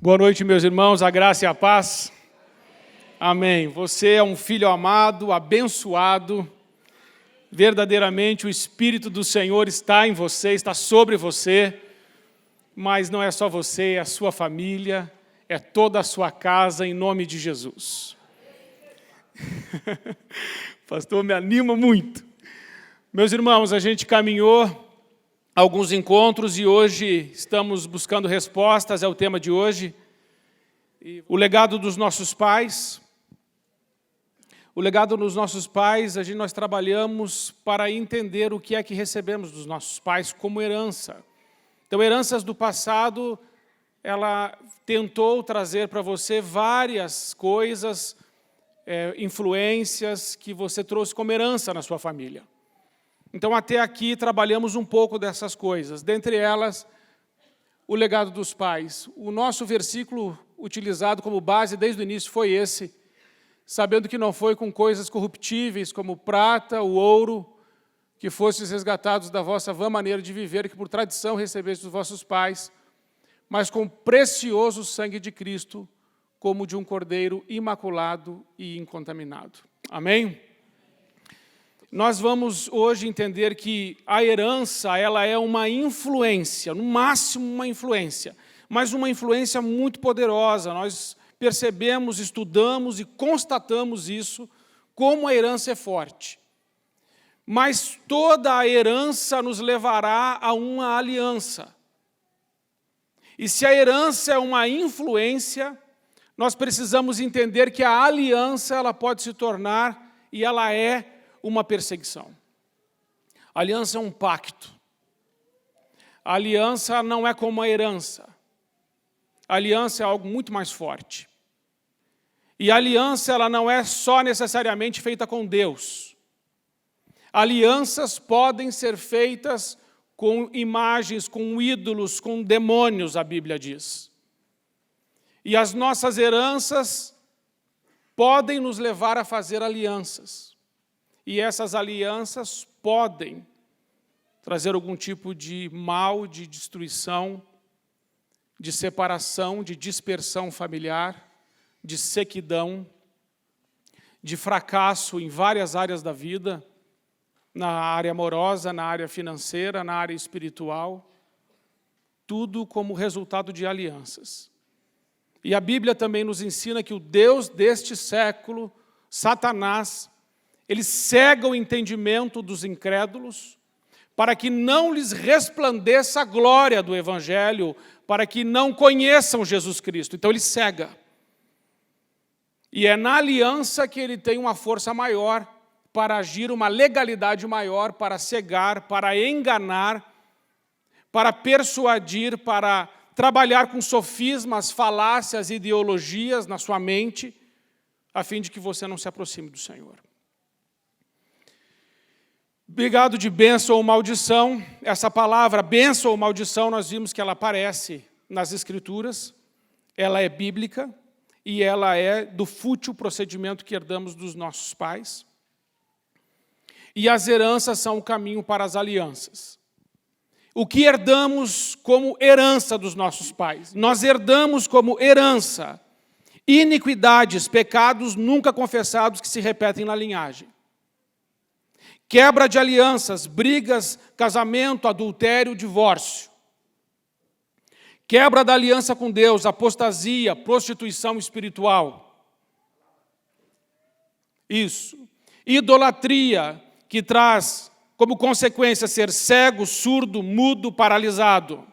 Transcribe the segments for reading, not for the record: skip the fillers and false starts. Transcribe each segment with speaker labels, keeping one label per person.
Speaker 1: Boa noite, meus irmãos, a graça e a paz. Amém. Você é um filho amado, abençoado. Verdadeiramente o Espírito do Senhor está em você, está sobre você. Mas não é só você, é a sua família, é toda a sua casa, em nome de Jesus. Pastor, me anima muito. Meus irmãos, a gente caminhou alguns encontros e hoje estamos buscando respostas, é o tema de hoje. O legado dos nossos pais. O legado dos nossos pais, nós trabalhamos para entender o que é que recebemos dos nossos pais como herança. Então, heranças do passado, ela tentou trazer para você várias coisas, influências que você trouxe como herança na sua família. Então, até aqui, trabalhamos um pouco dessas coisas. Dentre elas, o legado dos pais. O nosso versículo utilizado como base desde o início foi esse, sabendo que não foi com coisas corruptíveis como prata, o ouro, que fostes resgatados da vossa vã maneira de viver, que por tradição recebestes dos vossos pais, mas com o precioso sangue de Cristo, como de um cordeiro imaculado e incontaminado. Amém? Nós vamos hoje entender que a herança, ela é uma influência, no máximo uma influência, mas uma influência muito poderosa. Nós percebemos, estudamos e constatamos isso, como a herança é forte. Mas toda a herança nos levará a uma aliança. E se a herança é uma influência, nós precisamos entender que a aliança ela pode se tornar, e ela é uma perseguição. A aliança é um pacto. A aliança não é como a herança. A aliança é algo muito mais forte. E a aliança ela não é só necessariamente feita com Deus. Alianças podem ser feitas com imagens, com ídolos, com demônios, a Bíblia diz. E as nossas heranças podem nos levar a fazer alianças. E essas alianças podem trazer algum tipo de mal, de destruição, de separação, de dispersão familiar, de sequidão, de fracasso em várias áreas da vida, na área amorosa, na área financeira, na área espiritual, tudo como resultado de alianças. E a Bíblia também nos ensina que o Deus deste século, Satanás, ele cega o entendimento dos incrédulos, para que não lhes resplandeça a glória do Evangelho, para que não conheçam Jesus Cristo. Então ele cega. E é na aliança que ele tem uma força maior para agir, uma legalidade maior para cegar, para enganar, para persuadir, para trabalhar com sofismas, falácias, ideologias na sua mente, a fim de que você não se aproxime do Senhor. Legado de bênção ou maldição, essa palavra bênção ou maldição, nós vimos que ela aparece nas Escrituras, ela é bíblica e ela é do fútil procedimento que herdamos dos nossos pais. E as heranças são o caminho para as alianças. O que herdamos como herança dos nossos pais? Nós herdamos como herança iniquidades, pecados nunca confessados que se repetem na linhagem. Quebra de alianças, brigas, casamento, adultério, divórcio. Quebra da aliança com Deus, apostasia, prostituição espiritual. Isso. Idolatria, que traz como consequência ser cego, surdo, mudo, paralisado.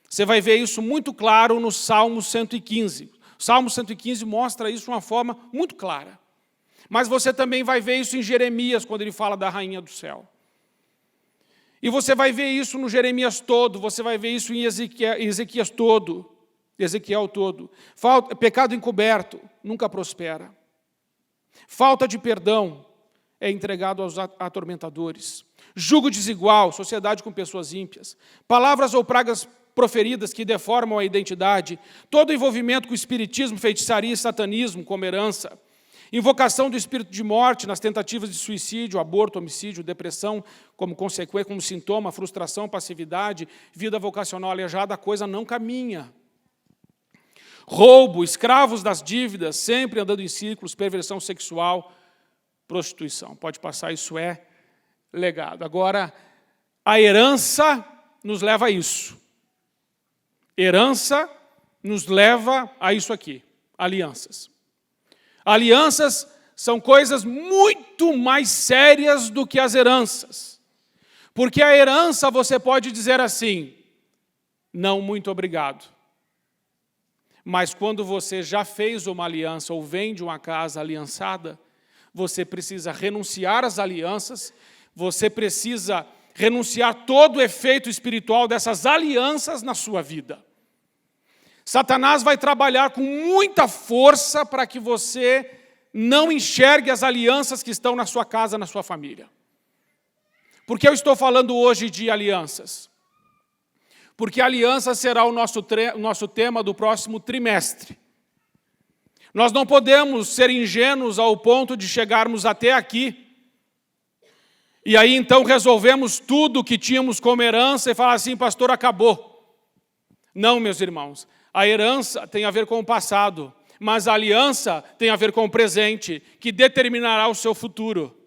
Speaker 1: Você vai ver isso muito claro no Salmo 115. O Salmo 115 mostra isso de uma forma muito clara. Mas você também vai ver isso em Jeremias, quando ele fala da rainha do céu. E você vai ver isso no Jeremias todo, você vai ver isso em Ezequiel todo. Pecado encoberto nunca prospera. Falta de perdão é entregado aos atormentadores. Jugo desigual, sociedade com pessoas ímpias. Palavras ou pragas proferidas que deformam a identidade. Todo envolvimento com espiritismo, feitiçaria e satanismo como herança. Invocação do espírito de morte nas tentativas de suicídio, aborto, homicídio, depressão, como consequência, como sintoma, frustração, passividade, vida vocacional aleijada, a coisa não caminha. roubo, escravos das dívidas, sempre andando em círculos, perversão sexual, prostituição. Pode passar, isso é legado. Agora, a herança nos leva a isso. Herança nos leva a isso aqui, alianças. Alianças são coisas muito mais sérias do que as heranças. Porque a herança você pode dizer assim, não, muito obrigado. Mas quando você já fez uma aliança ou vem de uma casa aliançada, você precisa renunciar às alianças, você precisa renunciar todo o efeito espiritual dessas alianças na sua vida. Satanás vai trabalhar com muita força para que você não enxergue as alianças que estão na sua casa, na sua família. Por que eu estou falando hoje de alianças? Porque aliança será o nosso tema do próximo trimestre. Nós não podemos ser ingênuos ao ponto de chegarmos até aqui e aí então resolvemos tudo que tínhamos como herança e falar assim, pastor, acabou. Não, meus irmãos, a herança tem a ver com o passado, mas a aliança tem a ver com o presente, que determinará o seu futuro.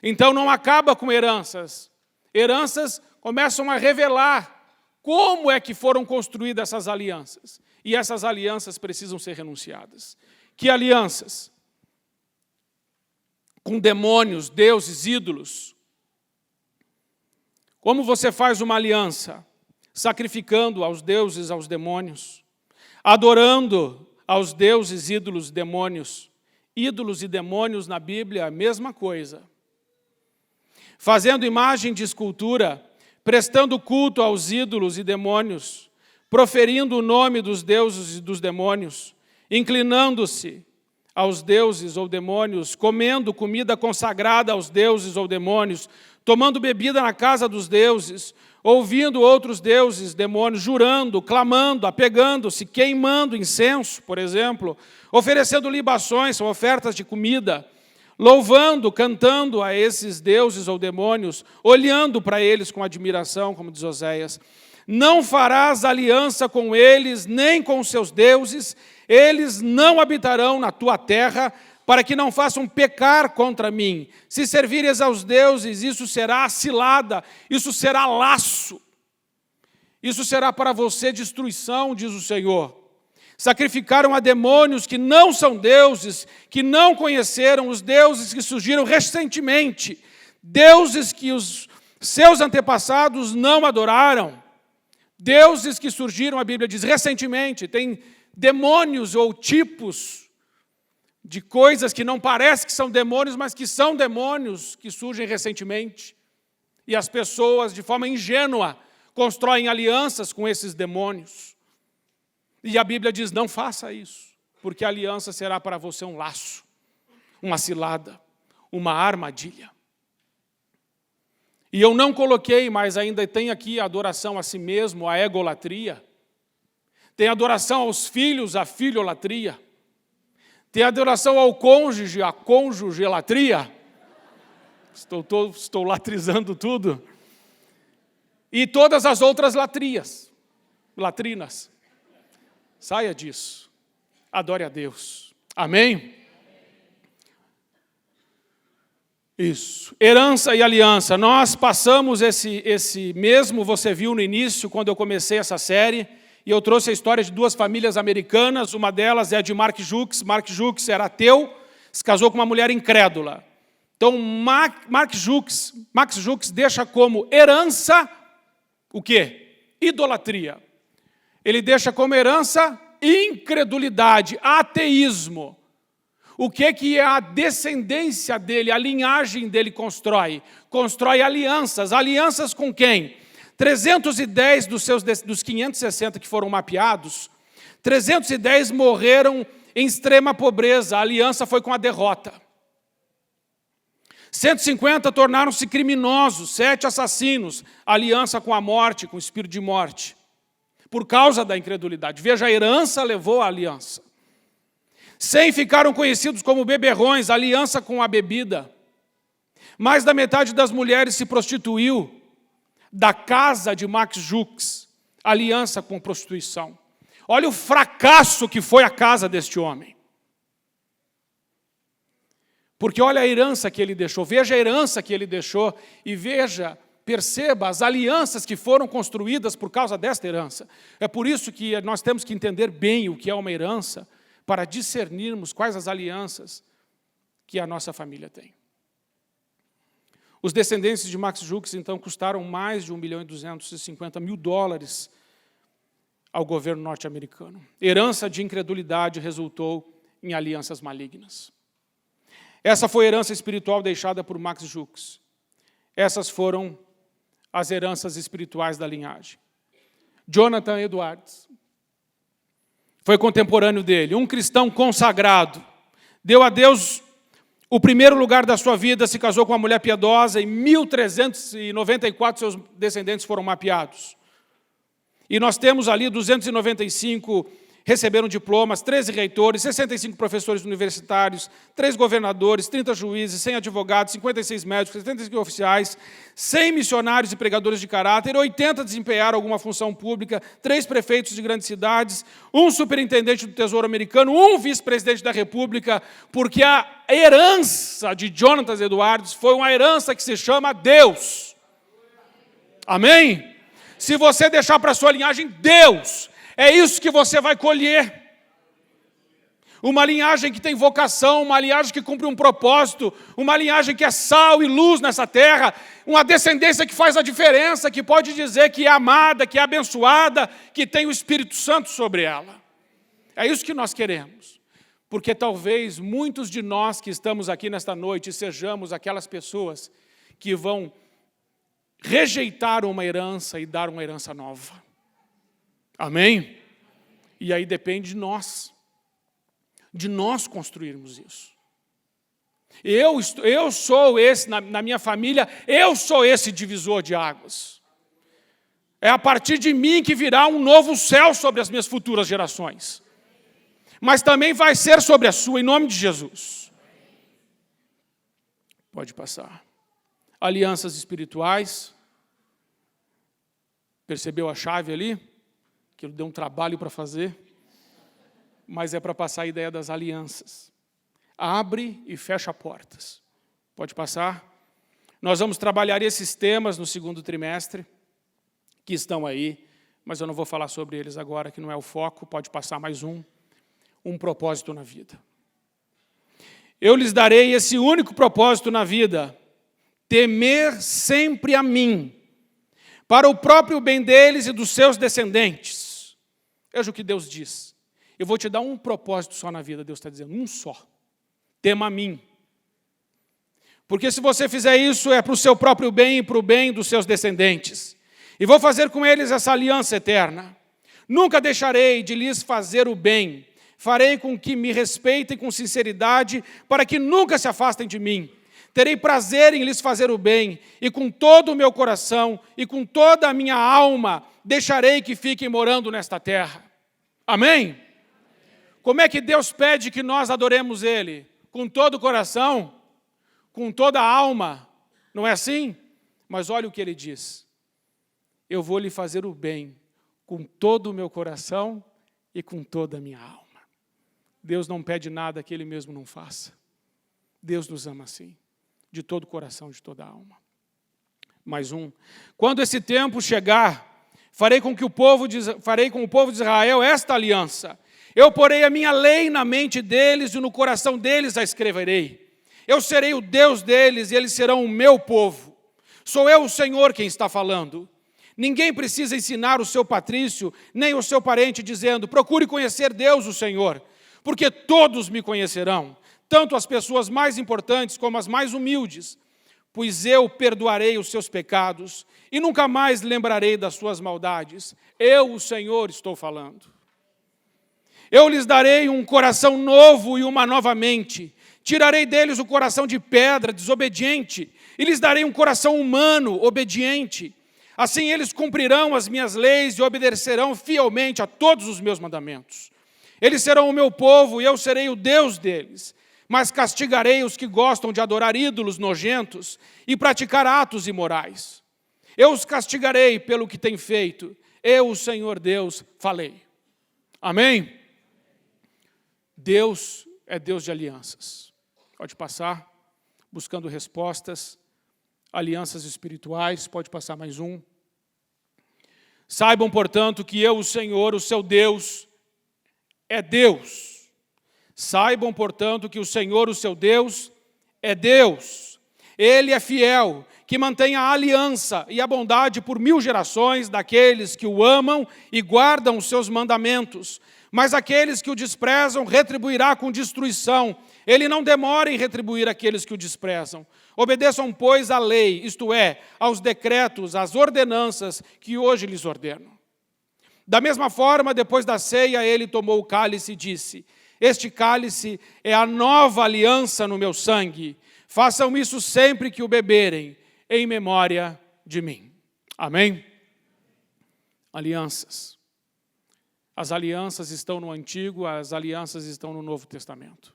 Speaker 1: Então não acaba com heranças. Heranças começam a revelar como é que foram construídas essas alianças. E essas alianças precisam ser renunciadas. Que alianças? Com demônios, deuses, ídolos. Como você faz uma aliança? Sacrificando aos deuses, aos demônios. Adorando aos deuses, ídolos, demônios. Ídolos e demônios na Bíblia, a mesma coisa. Fazendo imagem de escultura, prestando culto aos ídolos e demônios, proferindo o nome dos deuses e dos demônios, inclinando-se aos deuses ou demônios, comendo comida consagrada aos deuses ou demônios, tomando bebida na casa dos deuses, ouvindo outros deuses, demônios, jurando, clamando, apegando-se, queimando incenso, por exemplo, oferecendo libações, são ofertas de comida, louvando, cantando a esses deuses ou demônios, olhando para eles com admiração, como diz Oséias. Não farás aliança com eles, nem com os seus deuses, eles não habitarão na tua terra, para que não façam pecar contra mim. Se servires aos deuses, isso será cilada, isso será laço. Isso será para você destruição, diz o Senhor. Sacrificaram a demônios que não são deuses, que não conheceram os deuses que surgiram recentemente, deuses que os seus antepassados não adoraram, deuses que surgiram, a Bíblia diz, recentemente. Tem demônios ou tipos de coisas que não parece que são demônios, mas que são demônios que surgem recentemente. E as pessoas, de forma ingênua, constroem alianças com esses demônios. E a Bíblia diz, não faça isso, porque a aliança será para você um laço, uma cilada, uma armadilha. E eu não coloquei, mas ainda tem aqui a adoração a si mesmo, a egolatria. Tem adoração aos filhos, a filholatria. Tem adoração ao cônjuge, a cônjugelatria. Estou latrizando tudo. E todas as outras latrinas. Saia disso. Adore a Deus. Amém? Isso. Herança e aliança. Nós passamos esse mesmo, você viu no início, quando eu comecei essa série, e eu trouxe a história de duas famílias americanas, uma delas é a de Mark Jukes. Mark Jukes era ateu, se casou com uma mulher incrédula. Então, Mark Jukes deixa como herança o quê? Idolatria. Ele deixa como herança incredulidade, ateísmo. O que é a descendência dele, a linhagem dele constrói? Constrói alianças. Alianças com quem? 310 dos 560 que foram mapeados, 310 morreram em extrema pobreza. A aliança foi com a derrota. 150 tornaram-se criminosos, 7 assassinos. Aliança com a morte, com o espírito de morte. Por causa da incredulidade. Veja, a herança levou a aliança. 100 ficaram conhecidos como beberrões, aliança com a bebida. Mais da metade das mulheres se prostituiu. Da casa de Max Jukes, aliança com prostituição. Olha o fracasso que foi a casa deste homem. Porque olha a herança que ele deixou, veja a herança que ele deixou e perceba as alianças que foram construídas por causa desta herança. É por isso que nós temos que entender bem o que é uma herança, para discernirmos quais as alianças que a nossa família tem. Os descendentes de Max Jukes, então, custaram mais de $1.250.000 ao governo norte-americano. Herança de incredulidade resultou em alianças malignas. Essa foi a herança espiritual deixada por Max Jukes. Essas foram as heranças espirituais da linhagem. Jonathan Edwards foi contemporâneo dele, um cristão consagrado. Deu a Deus o primeiro lugar da sua vida, se casou com uma mulher piedosa, em 1394 seus descendentes foram mapeados. E nós temos ali 295 receberam diplomas, 13 reitores, 65 professores universitários, 3 governadores, 30 juízes, 100 advogados, 56 médicos, 75 oficiais, 100 missionários e pregadores de caráter, 80 desempenharam alguma função pública, 3 prefeitos de grandes cidades, 1 superintendente do Tesouro americano, 1 vice-presidente da República, porque a herança de Jonathan Edwards foi uma herança que se chama Deus. Amém? Se você deixar para a sua linhagem Deus, é isso que você vai colher. Uma linhagem que tem vocação, uma linhagem que cumpre um propósito, uma linhagem que é sal e luz nessa terra, uma descendência que faz a diferença, que pode dizer que é amada, que é abençoada, que tem o Espírito Santo sobre ela. É isso que nós queremos. Porque talvez muitos de nós que estamos aqui nesta noite sejamos aquelas pessoas que vão rejeitar uma herança e dar uma herança nova. Amém? E aí depende de nós construirmos isso. Eu sou esse, na minha família, eu sou esse divisor de águas. É a partir de mim que virá um novo céu sobre as minhas futuras gerações. Mas também vai ser sobre a sua, em nome de Jesus. Pode passar. Alianças espirituais. Percebeu a chave ali? Que deu um trabalho para fazer, mas é para passar a ideia das alianças. Abre e fecha portas. Pode passar? Nós vamos trabalhar esses temas no segundo trimestre, que estão aí, mas eu não vou falar sobre eles agora, que não é o foco. Pode passar mais um propósito na vida. Eu lhes darei esse único propósito na vida, temer sempre a mim, para o próprio bem deles e dos seus descendentes. Veja o que Deus diz. Eu vou te dar um propósito só na vida, Deus está dizendo, um só. Tema a mim. Porque se você fizer isso, é para o seu próprio bem e para o bem dos seus descendentes. E vou fazer com eles essa aliança eterna. Nunca deixarei de lhes fazer o bem. Farei com que me respeitem com sinceridade, para que nunca se afastem de mim. Terei prazer em lhes fazer o bem, e com todo o meu coração, e com toda a minha alma, deixarei que fiquem morando nesta terra. Amém? Como é que Deus pede que nós adoremos Ele? Com todo o coração, com toda a alma, não é assim? Mas olha o que Ele diz. Eu vou lhe fazer o bem, com todo o meu coração e com toda a minha alma. Deus não pede nada que Ele mesmo não faça. Deus nos ama assim, de todo o coração, de toda a alma. Mais um. Quando esse tempo chegar, farei com o povo de Israel esta aliança. Eu porei a minha lei na mente deles e no coração deles a escreverei. Eu serei o Deus deles e eles serão o meu povo. Sou eu o Senhor quem está falando. Ninguém precisa ensinar o seu patrício, nem o seu parente, dizendo, procure conhecer Deus, o Senhor, porque todos me conhecerão, tanto as pessoas mais importantes como as mais humildes, pois eu perdoarei os seus pecados e nunca mais lembrarei das suas maldades. Eu, o Senhor, estou falando. Eu lhes darei um coração novo e uma nova mente. Tirarei deles o coração de pedra, desobediente, e lhes darei um coração humano, obediente. Assim eles cumprirão as minhas leis e obedecerão fielmente a todos os meus mandamentos. Eles serão o meu povo e eu serei o Deus deles. Mas castigarei os que gostam de adorar ídolos nojentos e praticar atos imorais. Eu os castigarei pelo que têm feito. Eu, o Senhor Deus, falei. Amém? Deus é Deus de alianças. Pode passar, buscando respostas, alianças espirituais, pode passar mais um. Saibam, portanto, que eu, o Senhor, o seu Deus, é Deus. Saibam, portanto, que o Senhor, o seu Deus, é Deus. Ele é fiel, que mantém a aliança e a bondade por 1000 gerações daqueles que o amam e guardam os seus mandamentos. Mas aqueles que o desprezam, retribuirá com destruição. Ele não demora em retribuir aqueles que o desprezam. Obedeçam, pois, à lei, isto é, aos decretos, às ordenanças que hoje lhes ordeno. Da mesma forma, depois da ceia, ele tomou o cálice e disse: este cálice é a nova aliança no meu sangue. Façam isso sempre que o beberem, em memória de mim. Amém? Alianças. As alianças estão no Antigo, as alianças estão no Novo Testamento.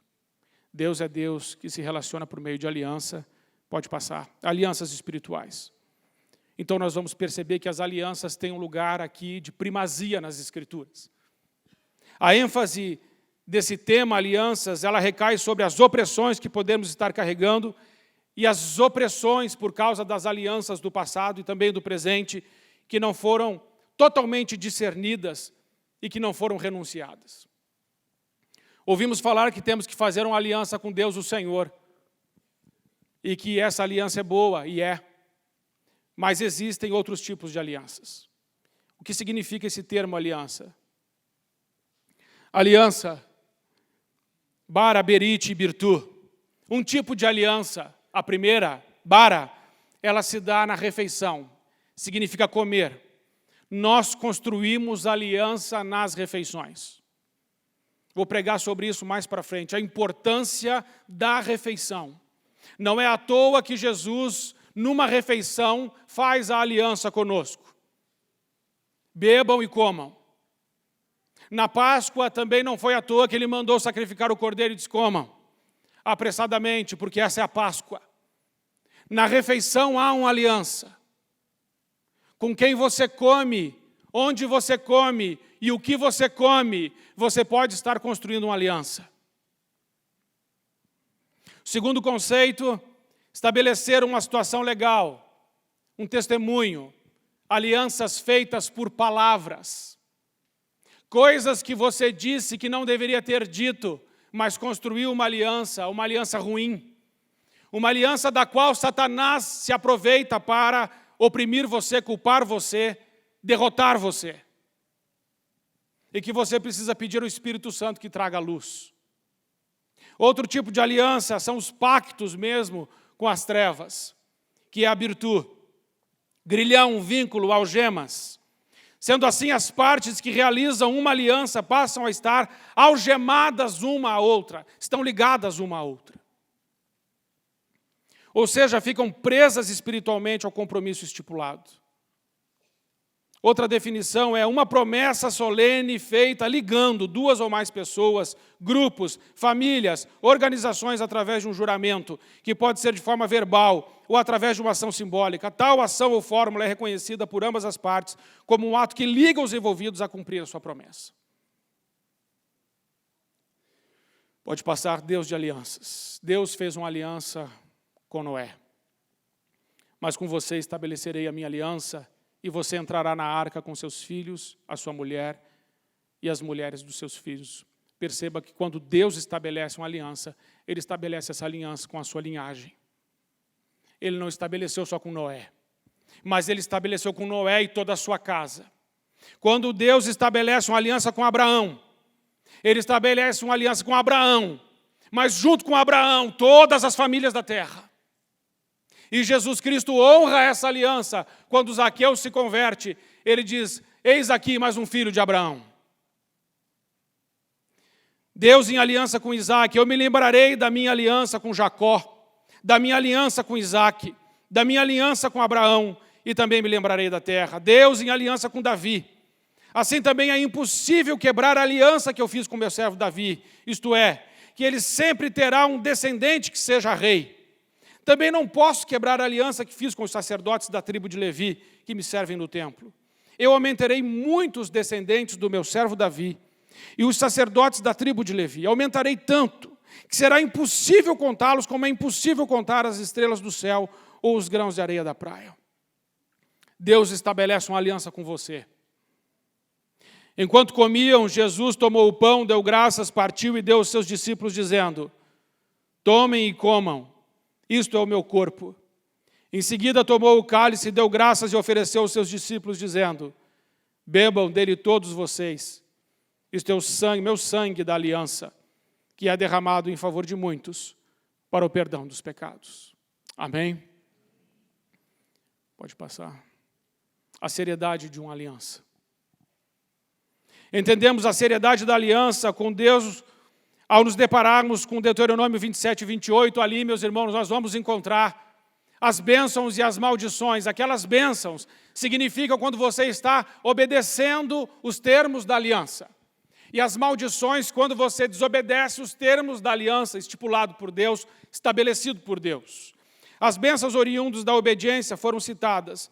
Speaker 1: Deus é Deus que se relaciona por meio de aliança. Pode passar. Alianças espirituais. Então nós vamos perceber que as alianças têm um lugar aqui de primazia nas Escrituras. A ênfase desse tema, alianças, ela recai sobre as opressões que podemos estar carregando e as opressões por causa das alianças do passado e também do presente, que não foram totalmente discernidas e que não foram renunciadas. Ouvimos falar que temos que fazer uma aliança com Deus, o Senhor, e que essa aliança é boa, e é. Mas existem outros tipos de alianças. O que significa esse termo aliança? Aliança, bara, berit e birtu. Um tipo de aliança, a primeira, bara, ela se dá na refeição, significa comer. Nós construímos aliança nas refeições. Vou pregar sobre isso mais para frente, a importância da refeição. Não é à toa que Jesus, numa refeição, faz a aliança conosco. Bebam e comam. Na Páscoa também não foi à toa que ele mandou sacrificar o cordeiro e disse: comam apressadamente, porque essa é a Páscoa. Na refeição há uma aliança. Com quem você come, onde você come e o que você come, você pode estar construindo uma aliança. O segundo conceito, estabelecer uma situação legal, um testemunho, alianças feitas por palavras. Coisas que você disse que não deveria ter dito, mas construiu uma aliança ruim. Uma aliança da qual Satanás se aproveita para oprimir você, culpar você, derrotar você. E que você precisa pedir ao Espírito Santo que traga luz. Outro tipo de aliança são os pactos mesmo com as trevas, que é a virtude. Grilhão, vínculo, algemas. Sendo assim, as partes que realizam uma aliança passam a estar algemadas uma à outra, estão ligadas uma à outra. Ou seja, ficam presas espiritualmente ao compromisso estipulado. Outra definição é uma promessa solene feita ligando 2 ou mais pessoas, grupos, famílias, organizações através de um juramento, que pode ser de forma verbal ou através de uma ação simbólica. Tal ação ou fórmula é reconhecida por ambas as partes como um ato que liga os envolvidos a cumprir a sua promessa. Pode passar. Deus de alianças. Deus fez uma aliança com Noé. Mas com você estabelecerei a minha aliança, e você entrará na arca com seus filhos, a sua mulher e as mulheres dos seus filhos. Perceba que quando Deus estabelece uma aliança, Ele estabelece essa aliança com a sua linhagem. Ele não estabeleceu só com Noé, mas Ele estabeleceu com Noé e toda a sua casa. Quando Deus estabelece uma aliança com Abraão, Ele estabelece uma aliança com Abraão, mas junto com Abraão, todas as famílias da terra. E Jesus Cristo honra essa aliança. Quando Zaqueu se converte, ele diz: eis aqui mais um filho de Abraão. Deus em aliança com Isaac, eu me lembrarei da minha aliança com Jacó, da minha aliança com Isaac, da minha aliança com Abraão, e também me lembrarei da terra. Deus em aliança com Davi. Assim também é impossível quebrar a aliança que eu fiz com meu servo Davi, isto é, que ele sempre terá um descendente que seja rei. Também não posso quebrar a aliança que fiz com os sacerdotes da tribo de Levi, que me servem no templo. Eu aumentarei muitos descendentes do meu servo Davi, e os sacerdotes da tribo de Levi. Aumentarei tanto que será impossível contá-los, como é impossível contar as estrelas do céu ou os grãos de areia da praia. Deus estabelece uma aliança com você. Enquanto comiam, Jesus tomou o pão, deu graças, partiu e deu aos seus discípulos, dizendo: tomem e comam, isto é o meu corpo. Em seguida tomou o cálice, deu graças e ofereceu aos seus discípulos, dizendo: bebam dele todos vocês, isto é o sangue, meu sangue da aliança, que é derramado em favor de muitos, para o perdão dos pecados. Amém? Pode passar. A seriedade de uma aliança. Entendemos a seriedade da aliança com Deus ao nos depararmos com Deuteronômio 27 e 28. Ali, meus irmãos, nós vamos encontrar as bênçãos e as maldições. Aquelas bênçãos significam quando você está obedecendo os termos da aliança. E as maldições quando você desobedece os termos da aliança estipulado por Deus, estabelecido por Deus. As bênçãos oriundas da obediência foram citadas.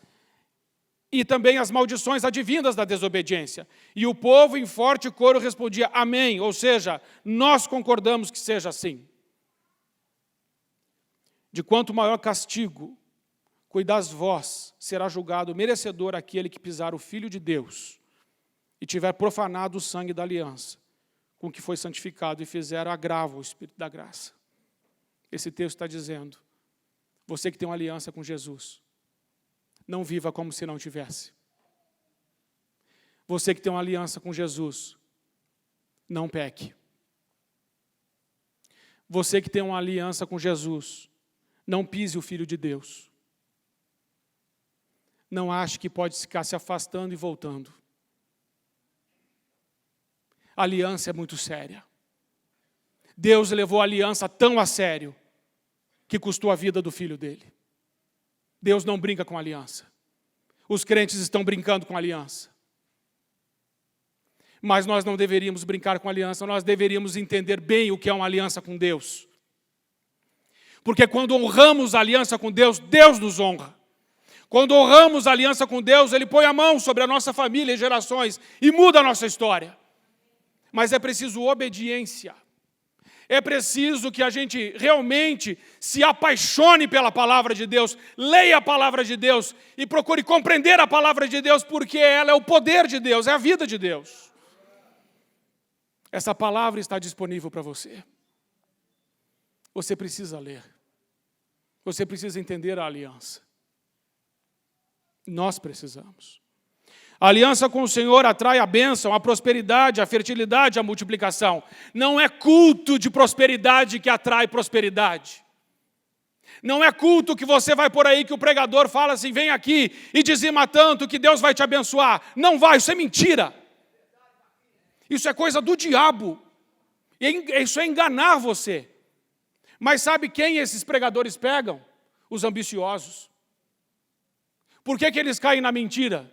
Speaker 1: E também as maldições advindas da desobediência. E o povo em forte coro respondia: amém, ou seja, nós concordamos que seja assim. De quanto maior castigo cuidais vós, será julgado merecedor aquele que pisar o Filho de Deus e tiver profanado o sangue da aliança, com que foi santificado e fizer agravo ao Espírito da graça. Esse texto está dizendo: você que tem uma aliança com Jesus, não viva como se não tivesse. Você que tem uma aliança com Jesus, não peque. Você que tem uma aliança com Jesus, não pise o Filho de Deus. Não ache que pode ficar se afastando e voltando. A aliança é muito séria. Deus levou a aliança tão a sério que custou a vida do Filho dele. Deus não brinca com aliança. Os crentes estão brincando com aliança. Mas nós não deveríamos brincar com aliança, nós deveríamos entender bem o que é uma aliança com Deus. Porque quando honramos a aliança com Deus, Deus nos honra. Quando honramos a aliança com Deus, Ele põe a mão sobre a nossa família e gerações e muda a nossa história. Mas é preciso obediência. É preciso que a gente realmente se apaixone pela palavra de Deus, leia a palavra de Deus e procure compreender a palavra de Deus, porque ela é o poder de Deus, é a vida de Deus. Essa palavra está disponível para você. Você precisa ler. Você precisa entender a aliança. Nós precisamos. A aliança com o Senhor atrai a bênção, a prosperidade, a fertilidade, a multiplicação. Não é culto de prosperidade que atrai prosperidade. Não é culto que você vai por aí que o pregador fala assim: vem aqui e dizima tanto que Deus vai te abençoar. Não vai, isso é mentira. Isso é coisa do diabo. Isso é enganar você. Mas sabe quem esses pregadores pegam? Os ambiciosos. Por que eles caem na mentira?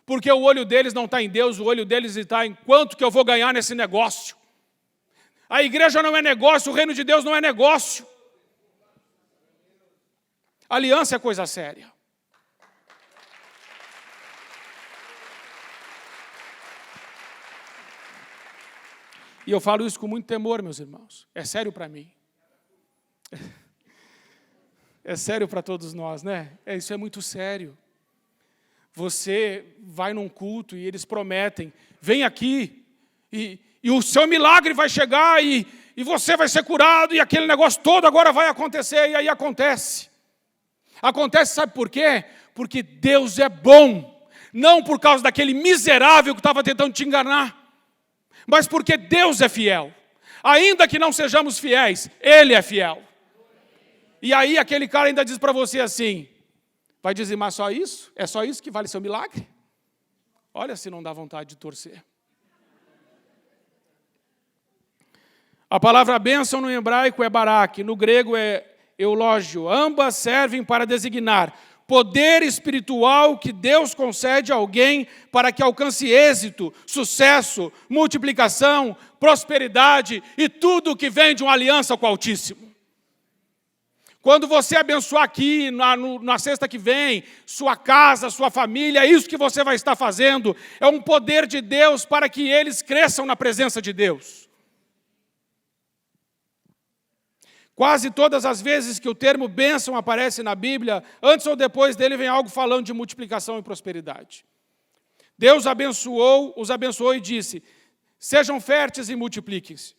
Speaker 1: Porque o olho deles não está em Deus, o olho deles está em quanto que eu vou ganhar nesse negócio. A igreja não é negócio, o reino de Deus não é negócio. Aliança é coisa séria. E eu falo isso com muito temor, meus irmãos. É sério para mim. É sério para todos nós, né? Isso é muito sério. Você vai num culto e eles prometem: vem aqui e o seu milagre vai chegar e você vai ser curado e aquele negócio todo agora vai acontecer. E aí acontece. Acontece, sabe por quê? Porque Deus é bom. Não por causa daquele miserável que estava tentando te enganar, mas porque Deus é fiel. Ainda que não sejamos fiéis, Ele é fiel. E aí aquele cara ainda diz para você assim: vai dizimar só isso? É só isso que vale seu milagre? Olha se não dá vontade de torcer. A palavra bênção no hebraico é barak, no grego é eulógio. Ambas servem para designar poder espiritual que Deus concede a alguém para que alcance êxito, sucesso, multiplicação, prosperidade e tudo que vem de uma aliança com o Altíssimo. Quando você abençoar aqui, na sexta que vem, sua casa, sua família, é isso que você vai estar fazendo. É um poder de Deus para que eles cresçam na presença de Deus. Quase todas as vezes que o termo bênção aparece na Bíblia, antes ou depois dele vem algo falando de multiplicação e prosperidade. Deus os abençoou e disse: sejam férteis e multipliquem-se.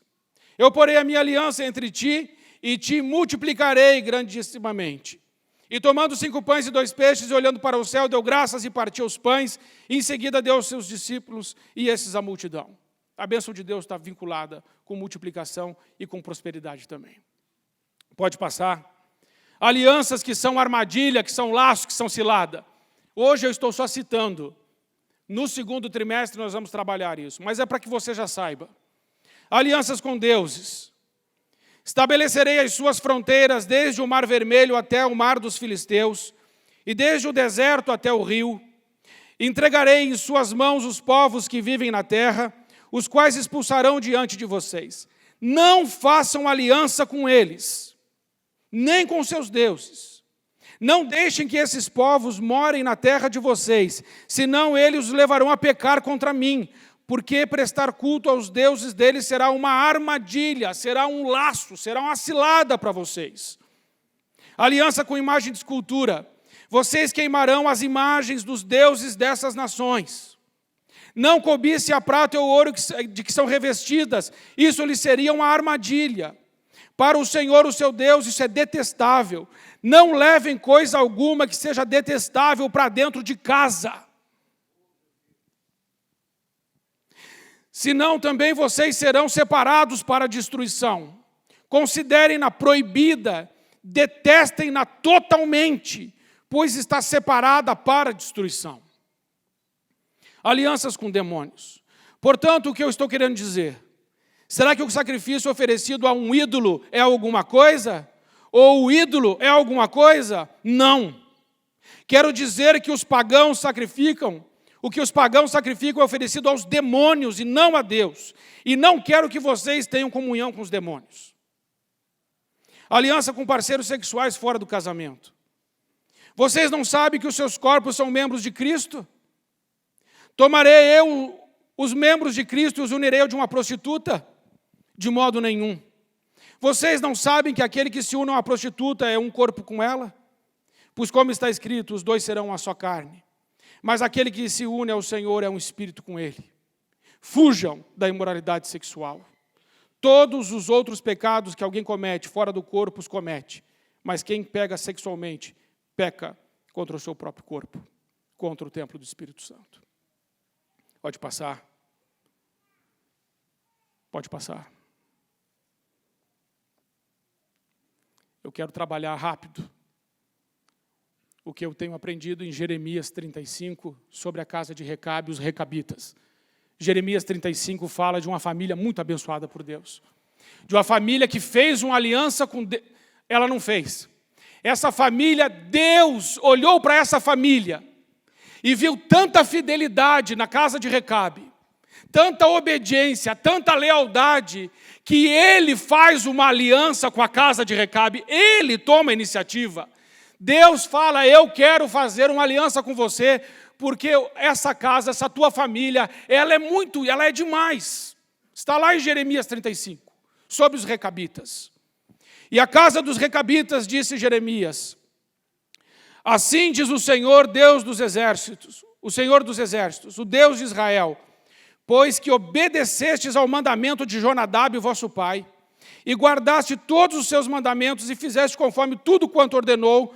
Speaker 1: Eu porei a minha aliança entre ti e te multiplicarei grandissimamente. E tomando 5 pães e 2 peixes, e olhando para o céu, deu graças e partiu os pães, e em seguida deu aos seus discípulos e esses à multidão. A bênção de Deus está vinculada com multiplicação e com prosperidade também. Pode passar. Alianças que são armadilha, que são laço, que são cilada. Hoje eu estou só citando. No segundo trimestre nós vamos trabalhar isso, mas é para que você já saiba. Alianças com deuses. Estabelecerei as suas fronteiras desde o Mar Vermelho até o Mar dos Filisteus, e desde o deserto até o rio. Entregarei em suas mãos os povos que vivem na terra, os quais expulsarão diante de vocês. Não façam aliança com eles, nem com seus deuses. Não deixem que esses povos morem na terra de vocês, senão eles os levarão a pecar contra mim, porque prestar culto aos deuses deles será uma armadilha, será um laço, será uma cilada para vocês. Aliança com imagem de escultura. Vocês queimarão as imagens dos deuses dessas nações. Não cobice a prata e o ouro de que são revestidas, isso lhes seria uma armadilha. Para o Senhor, o seu Deus, isso é detestável. Não levem coisa alguma que seja detestável para dentro de casa. Senão também vocês serão separados para a destruição. Considerem-na proibida, detestem-na totalmente, pois está separada para a destruição. Alianças com demônios. Portanto, o que eu estou querendo dizer? Será que o sacrifício oferecido a um ídolo é alguma coisa? Ou o ídolo é alguma coisa? Não. Quero dizer que os pagãos sacrificam. O que os pagãos sacrificam é oferecido aos demônios e não a Deus. E não quero que vocês tenham comunhão com os demônios. Aliança com parceiros sexuais fora do casamento. Vocês não sabem que os seus corpos são membros de Cristo? Tomarei eu os membros de Cristo e os unirei de uma prostituta? De modo nenhum. Vocês não sabem que aquele que se une a uma prostituta é um corpo com ela? Pois como está escrito, os dois serão uma só carne. Mas aquele que se une ao Senhor é um espírito com ele. Fujam da imoralidade sexual. Todos os outros pecados que alguém comete fora do corpo os comete. Mas quem pega sexualmente, peca contra o seu próprio corpo, contra o templo do Espírito Santo. Pode passar. Pode passar. Eu quero trabalhar rápido o que eu tenho aprendido em Jeremias 35 sobre a casa de Recabe e os recabitas. Jeremias 35 fala de uma família muito abençoada por Deus. De uma família que fez uma aliança com Deus. Ela não fez. Essa família, Deus olhou para essa família e viu tanta fidelidade na casa de Recabe, tanta obediência, tanta lealdade, que ele faz uma aliança com a casa de Recabe, ele toma a iniciativa. Deus fala, eu quero fazer uma aliança com você, porque essa casa, essa tua família, ela é demais. Está lá em Jeremias 35, sobre os recabitas. E a casa dos recabitas, disse Jeremias, assim diz o Senhor, Deus dos exércitos, o Senhor dos exércitos, o Deus de Israel, pois que obedecestes ao mandamento de Jonadab, vosso pai, e guardaste todos os seus mandamentos e fizeste conforme tudo quanto ordenou,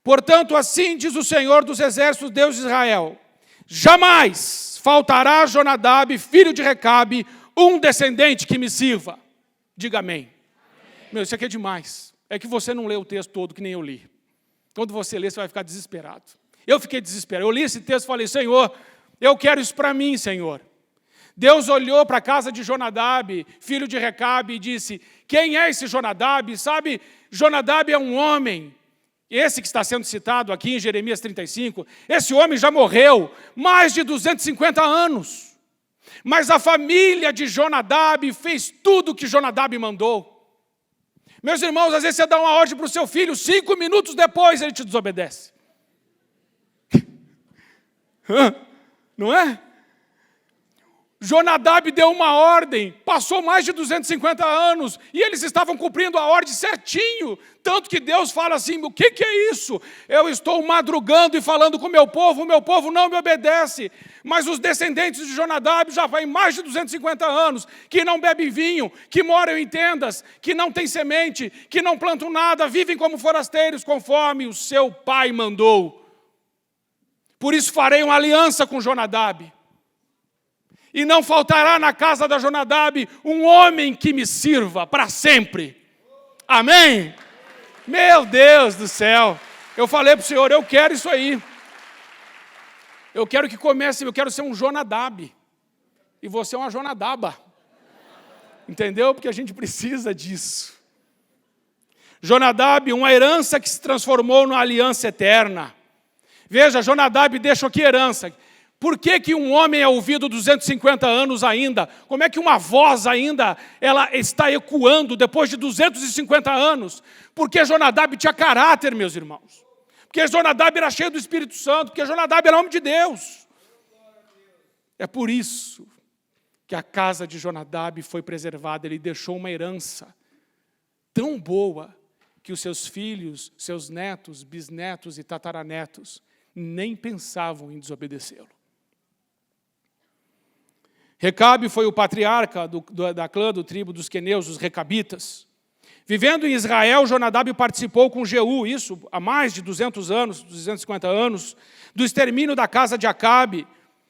Speaker 1: portanto, assim diz o Senhor dos exércitos, Deus de Israel, jamais faltará a Jonadab, filho de Recabe, um descendente que me sirva. Diga amém. Meu, isso aqui é demais. É que você não lê o texto todo, que nem eu li. Quando você lê, você vai ficar desesperado. Eu fiquei desesperado. Eu li esse texto e falei, Senhor, eu quero isso para mim, Senhor. Deus olhou para a casa de Jonadab, filho de Recabe, e disse, quem é esse Jonadab? Sabe, Jonadab é um homem, esse que está sendo citado aqui em Jeremias 35, esse homem já morreu mais de 250 anos. Mas a família de Jonadab fez tudo o que Jonadab mandou. Meus irmãos, às vezes você dá uma ordem para o seu filho, 5 minutos depois ele te desobedece. Não é? Jonadab deu uma ordem, passou mais de 250 anos, e eles estavam cumprindo a ordem certinho, tanto que Deus fala assim, o que é isso? Eu estou madrugando e falando com o meu povo não me obedece, mas os descendentes de Jonadab já fazem mais de 250 anos, que não bebem vinho, que moram em tendas, que não têm semente, que não plantam nada, vivem como forasteiros, conforme o seu pai mandou. Por isso farei uma aliança com Jonadab. E não faltará na casa da Jonadab um homem que me sirva para sempre. Amém? Meu Deus do céu. Eu falei para o Senhor, eu quero isso aí. Eu quero que comece, eu quero ser um Jonadab. E você é uma Jonadaba. Entendeu? Porque a gente precisa disso. Jonadab, uma herança que se transformou numa aliança eterna. Veja, Jonadab deixa aqui herança. Por que um homem é ouvido 250 anos ainda? Como é que uma voz ainda ela está ecoando depois de 250 anos? Porque Jonadab tinha caráter, meus irmãos. Porque Jonadab era cheio do Espírito Santo. Porque Jonadab era homem de Deus. É por isso que a casa de Jonadab foi preservada. Ele deixou uma herança tão boa que os seus filhos, seus netos, bisnetos e tataranetos nem pensavam em desobedecê-lo. Recabe foi o patriarca da clã do tribo dos queneus, os recabitas. Vivendo em Israel, Jonadab participou com Jeú, isso há mais de 200 anos, 250 anos, do extermínio da casa de Acabe.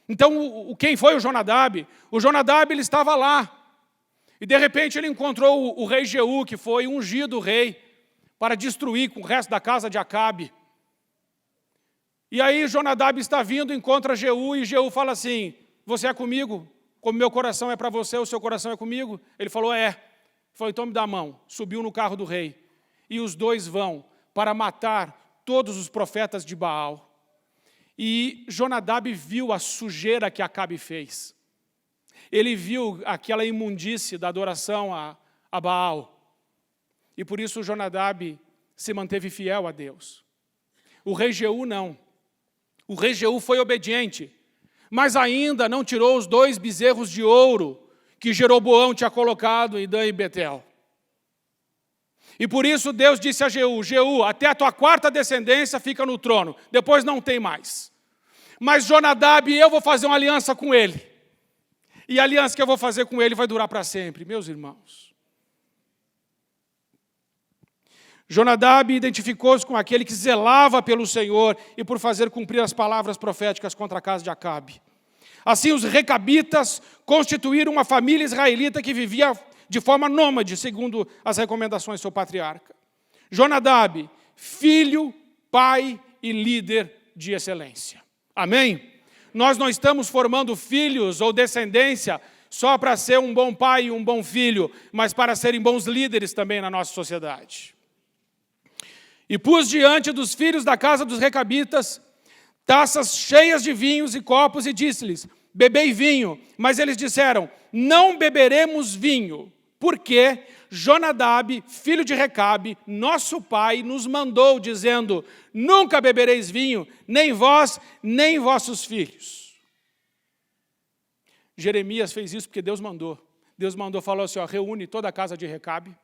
Speaker 1: Então, quem foi o Jonadab? O Jonadab ele estava lá. E de repente ele encontrou o rei Jeú, que foi ungido rei, para destruir com o resto da casa de Acabe. E aí Jonadab está vindo, encontra Jeú, e Jeú fala assim, você é comigo? Como meu coração é para você, o seu coração é comigo? Ele falou, é. Ele falou, então me dá a mão. Subiu no carro do rei. E os dois vão para matar todos os profetas de Baal. E Jonadab viu a sujeira que Acabe fez. Ele viu aquela imundície da adoração a Baal. E por isso Jonadab se manteve fiel a Deus. O rei Jeú não. O rei Jeú foi obediente. Mas ainda não tirou os 2 bezerros de ouro que Jeroboão tinha colocado em Dan e Betel. E por isso Deus disse a Jeú, Jeú, até a tua 4ª descendência fica no trono, depois não tem mais. Mas Jonadab, eu vou fazer uma aliança com ele. E a aliança que eu vou fazer com ele vai durar para sempre, meus irmãos. Jonadab identificou-se com aquele que zelava pelo Senhor e por fazer cumprir as palavras proféticas contra a casa de Acabe. Assim, os recabitas constituíram uma família israelita que vivia de forma nômade, segundo as recomendações do seu patriarca. Jonadab, filho, pai e líder de excelência. Amém? Nós não estamos formando filhos ou descendência só para ser um bom pai e um bom filho, mas para serem bons líderes também na nossa sociedade. E pus diante dos filhos da casa dos recabitas taças cheias de vinhos e copos e disse-lhes, bebei vinho. Mas eles disseram, não beberemos vinho, porque Jonadab, filho de Recabe, nosso pai, nos mandou, dizendo, nunca bebereis vinho, nem vós, nem vossos filhos. Jeremias fez isso porque Deus mandou. Deus mandou, falou assim, ó, reúne toda a casa de Recabe,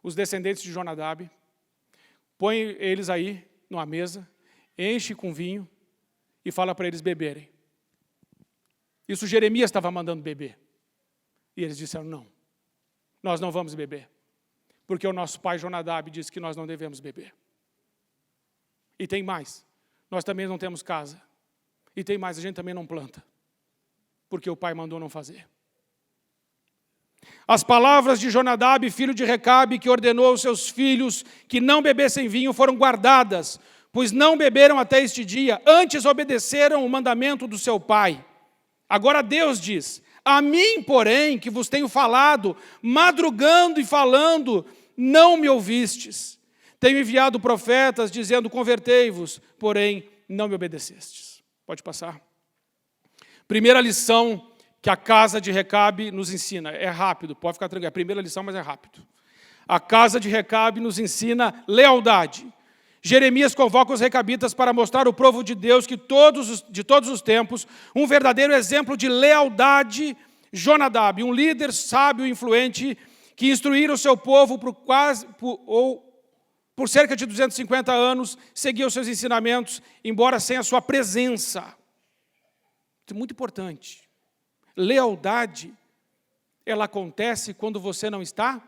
Speaker 1: os descendentes de Jonadab, põe eles aí numa mesa, enche com vinho e fala para eles beberem. Isso Jeremias estava mandando beber. E eles disseram, não, nós não vamos beber. Porque o nosso pai Jonadab disse que nós não devemos beber. E tem mais, nós também não temos casa. E tem mais, a gente também não planta. Porque o pai mandou não fazer. As palavras de Jonadab, filho de Recabe, que ordenou aos seus filhos que não bebessem vinho, foram guardadas, pois não beberam até este dia, antes obedeceram o mandamento do seu pai. Agora Deus diz, a mim, porém, que vos tenho falado, madrugando e falando, não me ouvistes. Tenho enviado profetas, dizendo, convertei-vos, porém não me obedecestes. Pode passar. Primeira lição que a casa de Recabe nos ensina. É rápido, pode ficar tranquilo. É a primeira lição, mas é rápido. A casa de Recabe nos ensina lealdade. Jeremias convoca os recabitas para mostrar ao povo de Deus que de todos os tempos, um verdadeiro exemplo de lealdade, Jonadab, um líder sábio e influente que instruíra o seu povo por cerca de 250 anos, seguia os seus ensinamentos, embora sem a sua presença. Isso é muito importante. Lealdade, ela acontece quando você não está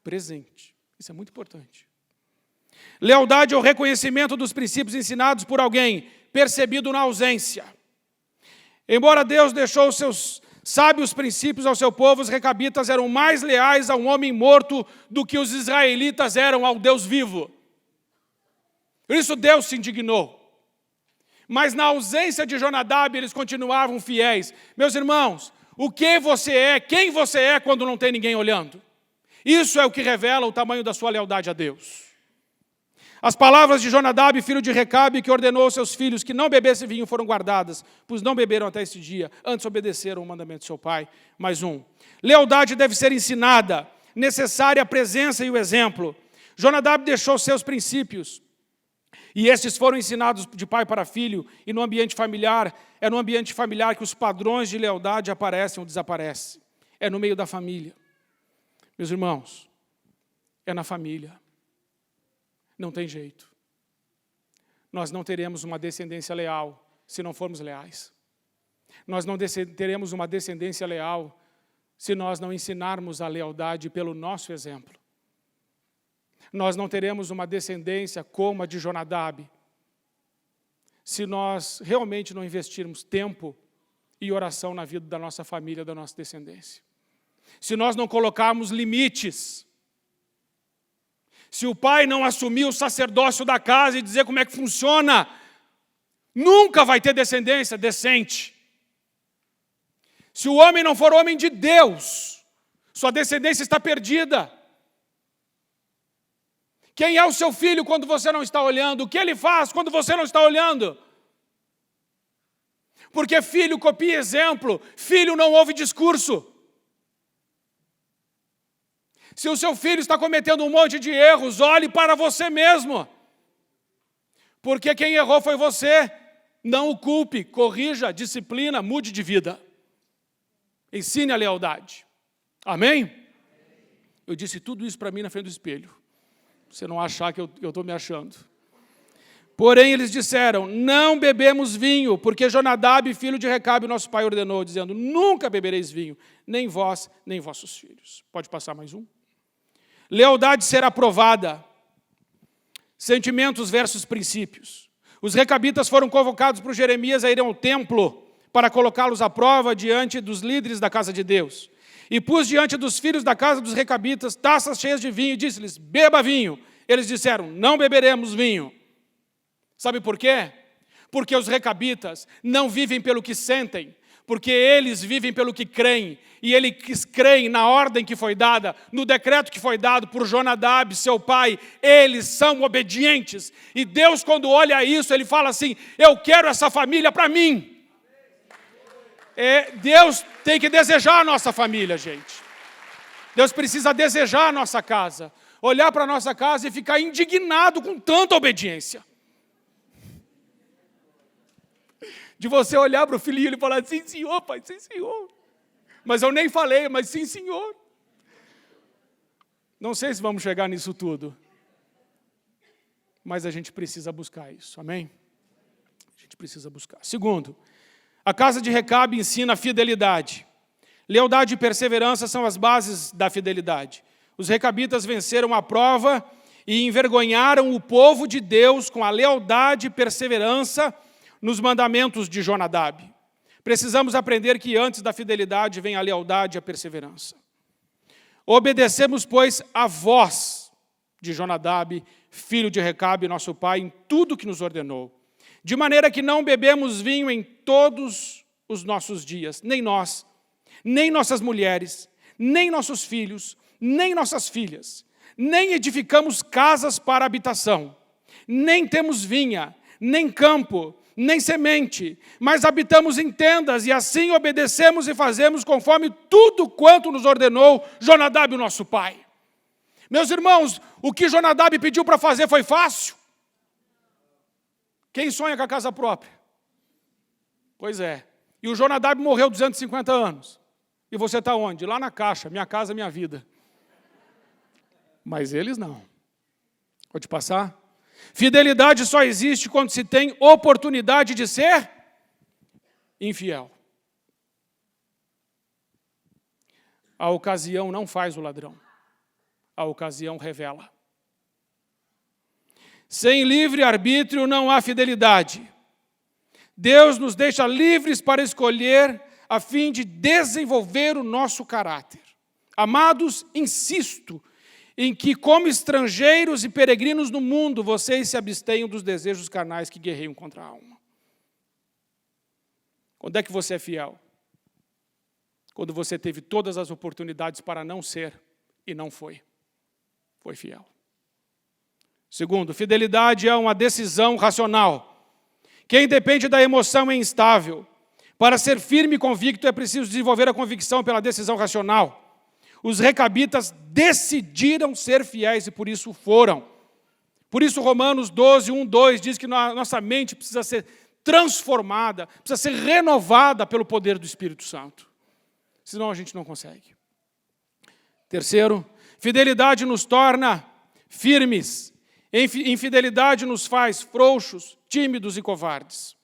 Speaker 1: presente. Isso é muito importante. Lealdade é o reconhecimento dos princípios ensinados por alguém, percebido na ausência. Embora Deus deixou os seus sábios princípios ao seu povo, os recabitas eram mais leais a um homem morto do que os israelitas eram ao Deus vivo. Por isso Deus se indignou. Mas na ausência de Jonadab, eles continuavam fiéis. Meus irmãos, o que você é, quem você é quando não tem ninguém olhando? Isso é o que revela o tamanho da sua lealdade a Deus. As palavras de Jonadab, filho de Recabe, que ordenou aos seus filhos que não bebessem vinho, foram guardadas, pois não beberam até este dia, antes obedeceram o mandamento de seu pai. Mais um. Lealdade deve ser ensinada, necessária a presença e o exemplo. Jonadab deixou seus princípios, e estes foram ensinados de pai para filho, e no ambiente familiar, é no ambiente familiar que os padrões de lealdade aparecem ou desaparecem. É no meio da família. Meus irmãos, é na família. Não tem jeito. Nós não teremos uma descendência leal se não formos leais. Nós não teremos uma descendência leal se nós não ensinarmos a lealdade pelo nosso exemplo. Nós não teremos uma descendência como a de Jonadab se nós realmente não investirmos tempo e oração na vida da nossa família, da nossa descendência. Se nós não colocarmos limites, se o pai não assumir o sacerdócio da casa e dizer como é que funciona, nunca vai ter descendência decente. Se o homem não for homem de Deus, sua descendência está perdida. Quem é o seu filho quando você não está olhando? O que ele faz quando você não está olhando? Porque filho copia exemplo, filho não ouve discurso. Se o seu filho está cometendo um monte de erros, olhe para você mesmo. Porque quem errou foi você. Não o culpe, corrija, disciplina, mude de vida. Ensine a lealdade. Amém? Eu disse tudo isso para mim na frente do espelho. Você não achar que eu estou me achando. Porém, eles disseram, não bebemos vinho, porque Jonadab, filho de Recabe, nosso pai, ordenou, dizendo, nunca bebereis vinho, nem vós, nem vossos filhos. Pode passar mais um? Lealdade será provada. Sentimentos versus princípios. Os recabitas foram convocados por Jeremias a irem ao templo para colocá-los à prova diante dos líderes da casa de Deus. E pus diante dos filhos da casa dos recabitas taças cheias de vinho e disse-lhes, beba vinho. Eles disseram, não beberemos vinho. Sabe por quê? Porque os recabitas não vivem pelo que sentem, porque eles vivem pelo que creem, e eles creem na ordem que foi dada, no decreto que foi dado por Jonadab, seu pai, eles são obedientes, e Deus quando olha isso, Ele fala assim, eu quero essa família para mim. Deus tem que desejar a nossa família, gente. Deus precisa desejar a nossa casa, olhar para a nossa casa e ficar indignado com tanta obediência. De você olhar para o filhinho e falar, sim, senhor, pai, sim, senhor. Mas eu nem falei, mas sim, senhor. Não sei se vamos chegar nisso tudo. Mas a gente precisa buscar isso, amém? A gente precisa buscar. Segundo, a casa de Recabe ensina a fidelidade. Lealdade e perseverança são as bases da fidelidade. Os recabitas venceram a prova e envergonharam o povo de Deus com a lealdade e perseverança nos mandamentos de Jonadab. Precisamos aprender que antes da fidelidade vem a lealdade e a perseverança. Obedecemos, pois, a voz de Jonadab, filho de Recabe, nosso pai, em tudo que nos ordenou. De maneira que não bebemos vinho em todos os nossos dias, nem nós, nem nossas mulheres, nem nossos filhos, nem nossas filhas, nem edificamos casas para habitação, nem temos vinha, nem campo, nem semente, mas habitamos em tendas, e assim obedecemos e fazemos conforme tudo quanto nos ordenou Jonadab, nosso pai. Meus irmãos, o que Jonadab pediu para fazer foi fácil? Quem sonha com a casa própria? Pois é. E o Jonadab morreu 250 anos. E você está onde? Lá na caixa, minha casa, minha vida. Mas eles não. Pode passar? Fidelidade só existe quando se tem oportunidade de ser infiel. A ocasião não faz o ladrão. A ocasião revela. Sem livre-arbítrio não há fidelidade. Deus nos deixa livres para escolher a fim de desenvolver o nosso caráter. Amados, insisto em que, como estrangeiros e peregrinos no mundo, vocês se abstenham dos desejos carnais que guerreiam contra a alma. Quando é que você é fiel? Quando você teve todas as oportunidades para não ser e não foi. Foi fiel. Segundo, fidelidade é uma decisão racional. Quem depende da emoção é instável. Para ser firme e convicto é preciso desenvolver a convicção pela decisão racional. Os recabitas decidiram ser fiéis e por isso foram. Por isso Romanos 12, 1, 2 diz que nossa mente precisa ser transformada, precisa ser renovada pelo poder do Espírito Santo. Senão a gente não consegue. Terceiro, fidelidade nos torna firmes. Infidelidade nos faz frouxos, tímidos e covardes.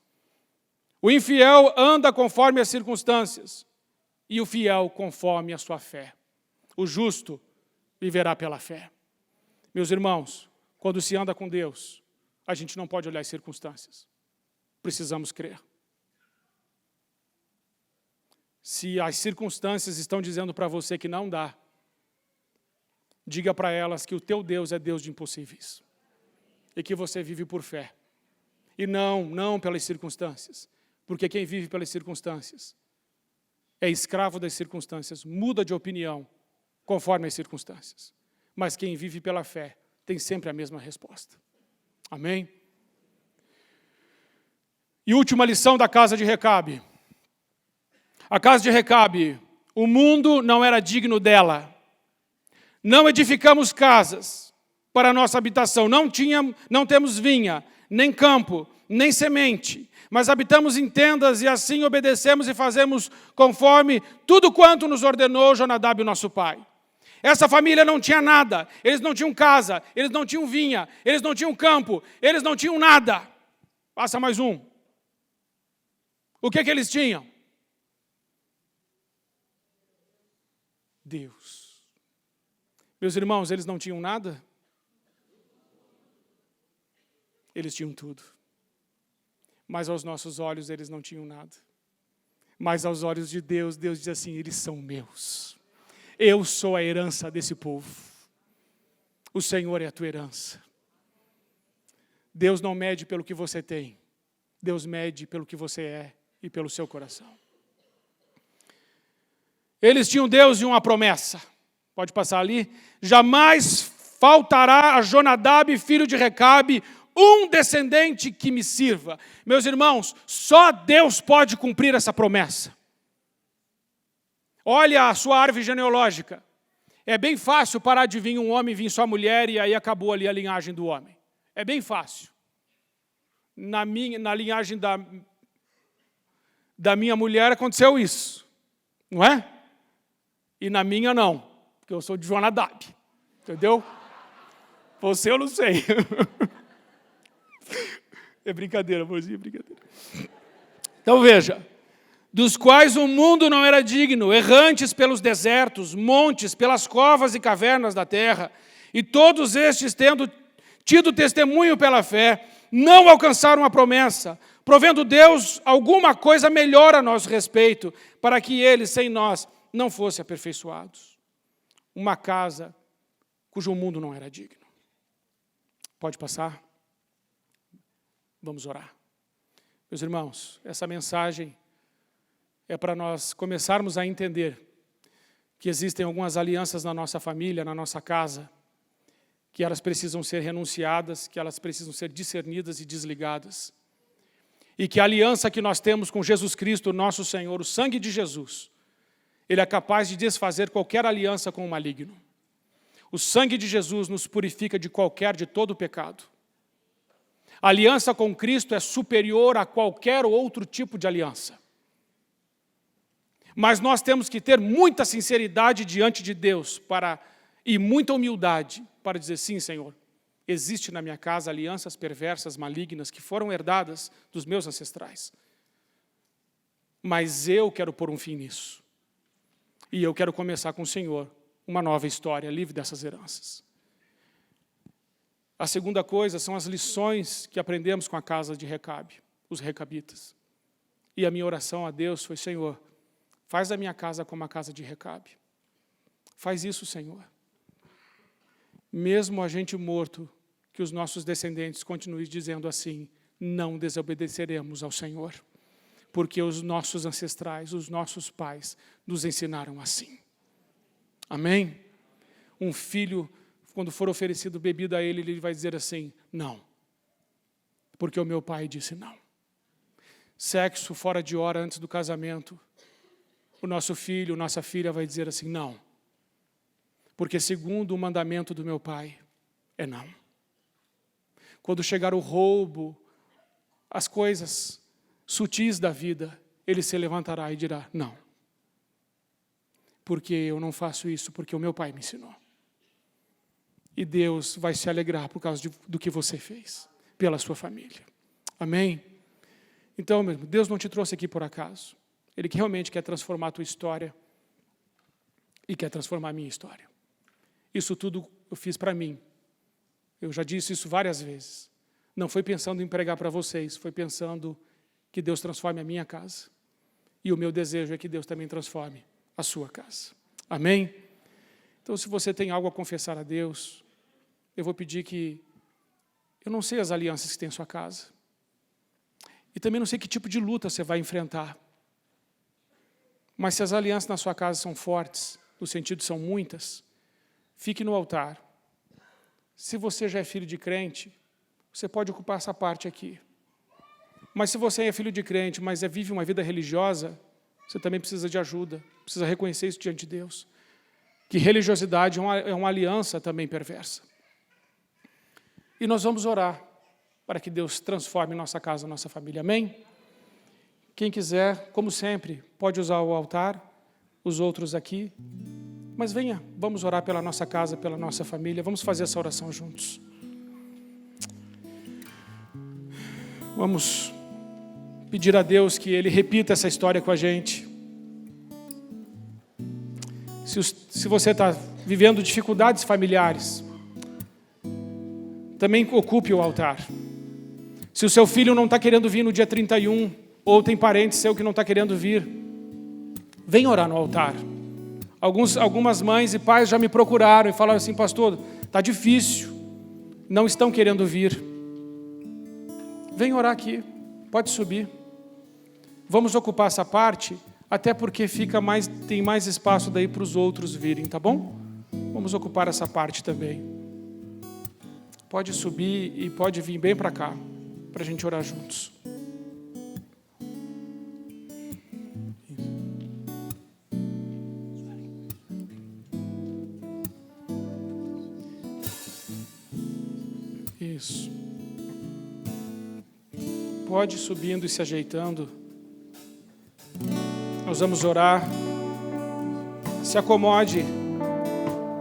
Speaker 1: O infiel anda conforme as circunstâncias e o fiel conforme a sua fé. O justo viverá pela fé. Meus irmãos, quando se anda com Deus, a gente não pode olhar as circunstâncias. Precisamos crer. Se as circunstâncias estão dizendo para você que não dá, diga para elas que o teu Deus é Deus de impossíveis. E que você vive por fé. E não pelas circunstâncias. Porque quem vive pelas circunstâncias é escravo das circunstâncias, muda de opinião conforme as circunstâncias. Mas quem vive pela fé tem sempre a mesma resposta. Amém? E última lição da casa de Recabe. A casa de Recabe, o mundo não era digno dela. Não edificamos casas para a nossa habitação. Não temos vinha, nem campo, nem semente. Mas habitamos em tendas e assim obedecemos e fazemos conforme tudo quanto nos ordenou Jonadab, nosso pai. Essa família não tinha nada. Eles não tinham casa, eles não tinham vinha, eles não tinham campo, eles não tinham nada. Passa mais um. O que eles tinham? Deus. Meus irmãos, eles não tinham nada? Eles tinham tudo. Mas aos nossos olhos eles não tinham nada. Mas aos olhos de Deus, Deus diz assim, eles são meus. Eu sou a herança desse povo. O Senhor é a tua herança. Deus não mede pelo que você tem. Deus mede pelo que você é e pelo seu coração. Eles tinham Deus e uma promessa. Pode passar ali. Jamais faltará a Jonadab, filho de Recabe, um descendente que me sirva. Meus irmãos, só Deus pode cumprir essa promessa. Olha a sua árvore genealógica. É bem fácil parar de vir um homem, vir sua mulher e aí acabou ali a linhagem do homem. É bem fácil. Na linhagem da minha mulher aconteceu isso. Não é? E na minha não, porque eu sou de Jonadab. Entendeu? Você eu não sei. É brincadeira, amorzinho, é brincadeira. Então veja, dos quais o mundo não era digno, errantes pelos desertos, montes, pelas covas e cavernas da terra, e todos estes, tendo tido testemunho pela fé, não alcançaram a promessa, provendo Deus alguma coisa melhor a nosso respeito, para que eles, sem nós, não fossem aperfeiçoados. Uma casa cujo mundo não era digno. Pode passar? Vamos orar. Meus irmãos, essa mensagem é para nós começarmos a entender que existem algumas alianças na nossa família, na nossa casa, que elas precisam ser renunciadas, que elas precisam ser discernidas e desligadas. E que a aliança que nós temos com Jesus Cristo, nosso Senhor, o sangue de Jesus, Ele é capaz de desfazer qualquer aliança com o maligno. O sangue de Jesus nos purifica de todo pecado. A aliança com Cristo é superior a qualquer outro tipo de aliança. Mas nós temos que ter muita sinceridade diante de Deus e muita humildade para dizer, sim, Senhor, existe na minha casa alianças perversas, malignas, que foram herdadas dos meus ancestrais. Mas eu quero pôr um fim nisso. E eu quero começar com o Senhor uma nova história, livre dessas heranças. A segunda coisa são as lições que aprendemos com a casa de Recabe, os recabitas. E a minha oração a Deus foi, Senhor, faz a minha casa como a casa de Recabe. Faz isso, Senhor. Mesmo a gente morto, que os nossos descendentes continuem dizendo assim, não desobedeceremos ao Senhor, porque os nossos ancestrais, os nossos pais, nos ensinaram assim. Amém? Um filho, quando for oferecido bebida a ele vai dizer assim, não, porque o meu pai disse não. Sexo fora de hora antes do casamento, o nosso filho, nossa filha vai dizer assim, não, porque segundo o mandamento do meu pai, é não. Quando chegar o roubo, as coisas sutis da vida, ele se levantará e dirá, não. Porque eu não faço isso, porque o meu pai me ensinou. E Deus vai se alegrar por causa do que você fez, pela sua família. Amém? Então, meu irmão, Deus não te trouxe aqui por acaso. Ele realmente quer transformar a tua história e quer transformar a minha história. Isso tudo eu fiz para mim. Eu já disse isso várias vezes. Não foi pensando em pregar para vocês, foi pensando que Deus transforme a minha casa. E o meu desejo é que Deus também transforme a sua casa. Amém? Então, se você tem algo a confessar a Deus, eu vou pedir que... Eu não sei as alianças que tem em sua casa. E também não sei que tipo de luta você vai enfrentar. Mas se as alianças na sua casa são fortes, no sentido são muitas, fique no altar. Se você já é filho de crente, você pode ocupar essa parte aqui. Mas se você é filho de crente, mas vive uma vida religiosa, você também precisa de ajuda, precisa reconhecer isso diante de Deus. Que religiosidade é uma aliança também perversa. E nós vamos orar para que Deus transforme nossa casa, nossa família. Amém? Quem quiser, como sempre, pode usar o altar, os outros aqui. Mas venha, vamos orar pela nossa casa, pela nossa família. Vamos fazer essa oração juntos. Vamos pedir a Deus que Ele repita essa história com a gente. Se você está vivendo dificuldades familiares, também ocupe o altar. Se o seu filho não está querendo vir no dia 31, ou tem parente seu que não está querendo vir, vem orar no altar. Algumas mães e pais já me procuraram e falaram assim, pastor, está difícil, não estão querendo vir. Vem orar aqui, pode subir. Vamos ocupar essa parte, até porque tem mais espaço daí para os outros virem, tá bom? Vamos ocupar essa parte também. Pode subir e pode vir bem para cá, para a gente orar juntos. Isso. Pode ir subindo e se ajeitando. Nós vamos orar. Se acomode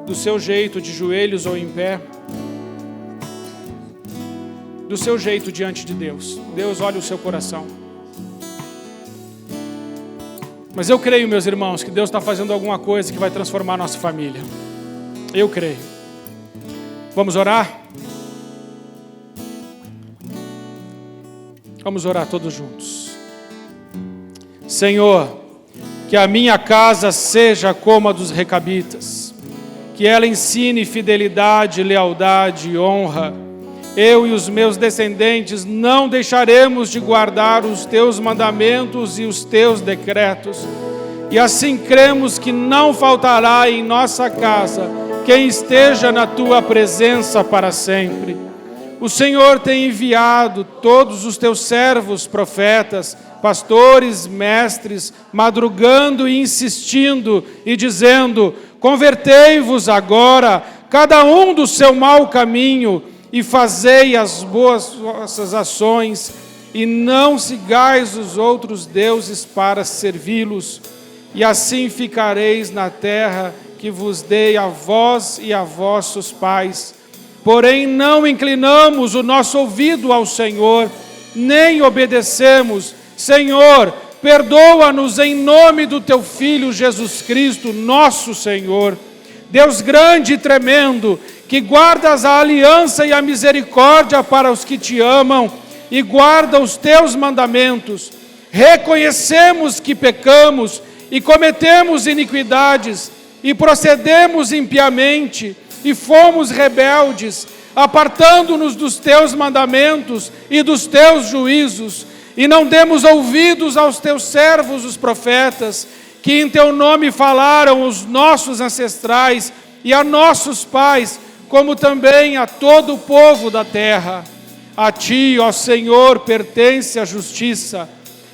Speaker 1: do seu jeito, de joelhos ou em pé. Do seu jeito diante de Deus. Deus olha o seu coração. Mas eu creio, meus irmãos, que Deus está fazendo alguma coisa que vai transformar a nossa família. Eu creio. Vamos orar? Vamos orar todos juntos. Senhor, que a minha casa seja como a dos recabitas, que ela ensine fidelidade, lealdade e honra. Eu e os meus descendentes não deixaremos de guardar os teus mandamentos e os teus decretos. E assim cremos que não faltará em nossa casa quem esteja na tua presença para sempre. O Senhor tem enviado todos os teus servos, profetas, pastores, mestres, madrugando e insistindo e dizendo: convertei-vos agora, cada um do seu mau caminho, e fazei as vossas ações, e não sigais os outros deuses para servi-los, e assim ficareis na terra que vos dei a vós e a vossos pais. Porém não inclinamos o nosso ouvido ao Senhor, nem obedecemos. Senhor, perdoa-nos em nome do Teu Filho Jesus Cristo, nosso Senhor. Deus grande e tremendo, que guardas a aliança e a misericórdia para os que Te amam e guarda os Teus mandamentos. Reconhecemos que pecamos e cometemos iniquidades, e procedemos impiamente, e fomos rebeldes, apartando-nos dos Teus mandamentos e dos Teus juízos, e não demos ouvidos aos Teus servos, os profetas, que em Teu nome falaram os nossos ancestrais e a nossos pais, como também a todo o povo da terra. A Ti, ó Senhor, pertence a justiça,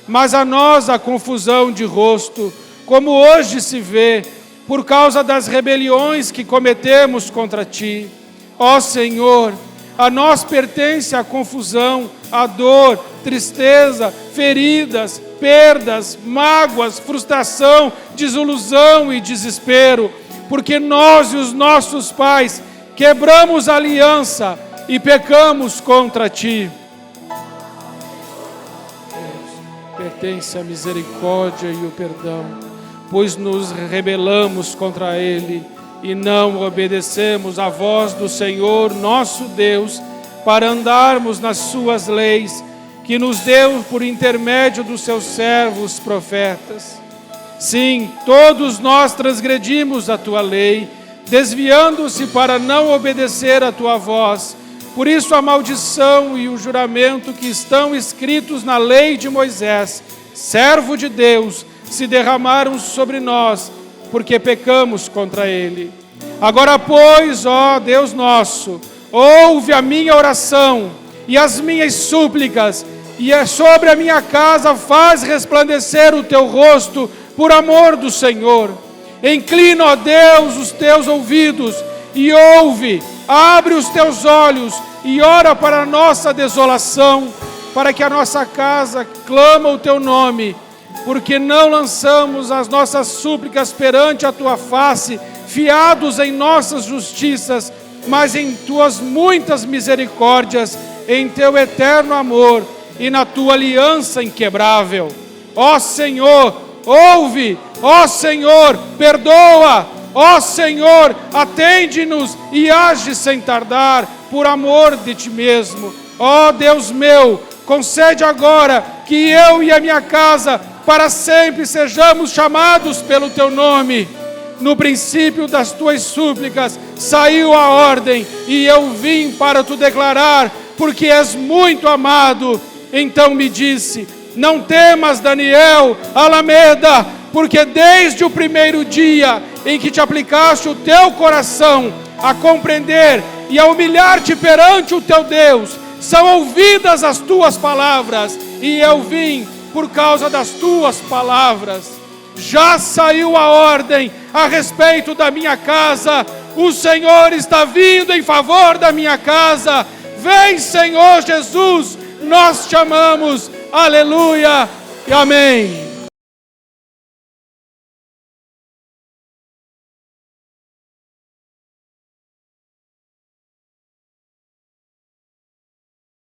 Speaker 1: mas a nós a confusão de rosto, como hoje se vê, por causa das rebeliões que cometemos contra Ti. Ó Senhor, a nós pertence a confusão, a dor, tristeza, feridas, perdas, mágoas, frustração, desilusão e desespero, porque nós e os nossos pais quebramos a aliança e pecamos contra Ti. Pertence a misericórdia e o perdão, pois nos rebelamos contra Ele e não obedecemos à voz do Senhor nosso Deus, para andarmos nas suas leis, que nos deu por intermédio dos seus servos profetas. Sim, todos nós transgredimos a Tua lei, desviando-se para não obedecer a Tua voz. Por isso a maldição e o juramento que estão escritos na lei de Moisés, servo de Deus, se derramaram sobre nós, porque pecamos contra Ele. Agora, pois, ó Deus nosso, ouve a minha oração e as minhas súplicas, e sobre a minha casa faz resplandecer o Teu rosto, por amor do Senhor. Inclina, ó Deus, os Teus ouvidos e ouve, abre os Teus olhos e ora para a nossa desolação, para que a nossa casa clama o Teu nome, porque não lançamos as nossas súplicas perante a Tua face, fiados em nossas justiças, mas em Tuas muitas misericórdias, em Teu eterno amor e na Tua aliança inquebrável. Ó Senhor, ouve, ó Senhor, perdoa, ó Senhor, atende-nos e age sem tardar, por amor de Ti mesmo. Ó Deus meu, concede agora que eu e a minha casa para sempre sejamos chamados pelo Teu nome. No princípio das Tuas súplicas saiu a ordem, e eu vim para Te declarar, porque és muito amado. Então me disse: não temas, Daniel, Alameda, porque desde o primeiro dia em que te aplicaste o teu coração a compreender e a humilhar-te perante o teu Deus, são ouvidas as tuas palavras, e eu vim por causa das tuas palavras. Já saiu a ordem a respeito da minha casa, o Senhor está vindo em favor da minha casa. Vem, Senhor Jesus, nós te amamos, aleluia e amém.